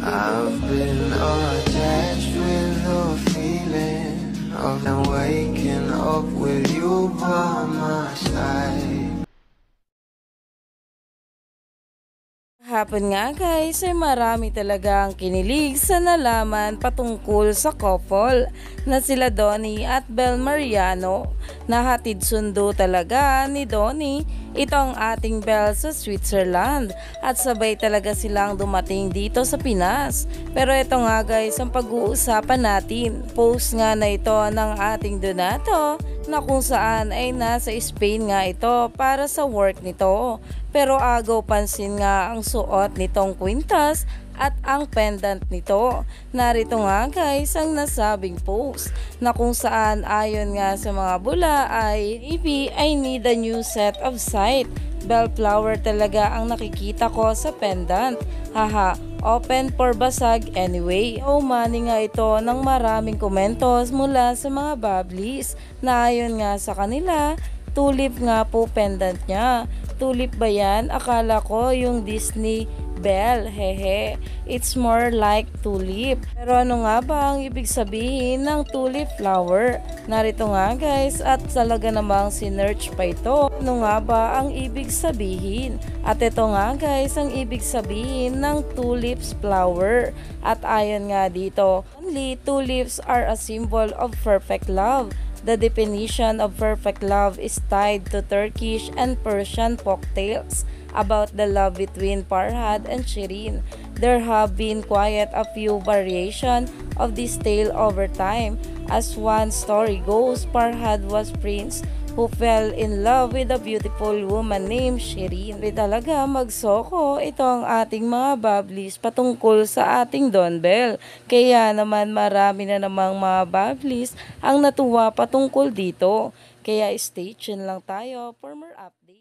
I've been attached with the feeling of not waking up with you by my side. Hapon nga guys ay marami talagang kinilig sa nalaman patungkol sa couple na sila Donnie at Bel Mariano. Nahatid sundo talaga ni Donnie itong ating Bel sa Switzerland at sabay talaga silang dumating dito sa Pinas. Pero ito nga guys ang pag-uusapan natin. Post nga na ito ng ating Donato na kung saan ay nasa Spain nga ito para sa work nito. Pero agaw pansin nga ang suot nitong kwintas at ang pendant nito. Narito nga guys ang nasabing post na kung saan ayon nga sa mga bula ay maybe I need a new set of sight. Bellflower talaga ang nakikita ko sa pendant. Haha, open for basag anyway. Umani nga ito ng maraming komentos mula sa mga bablis na ayon nga sa kanila, tulip nga po pendant niya. Tulip ba yan? Akala ko yung Disney Bell. Hehe. It's more like tulip. Pero ano nga ba ang ibig sabihin ng tulip flower? Narito nga guys at talaga namang sinearch pa ito. Ano nga ba ang ibig sabihin? At ito nga guys ang ibig sabihin ng tulips flower. At ayon nga dito, only tulips are a symbol of perfect love. The definition of perfect love is tied to Turkish and Persian folktales about the love between Farhad and Shirin. There have been quite a few variations of this tale over time. As one story goes, Farhad was prince who fell in love with a beautiful woman named Shirin. Talaga magsoko ito ang ating mga bablis patungkol sa ating Don Bell. Kaya naman marami na namang mga bablis ang natuwa patungkol dito. Kaya stay tuned lang tayo for more updates.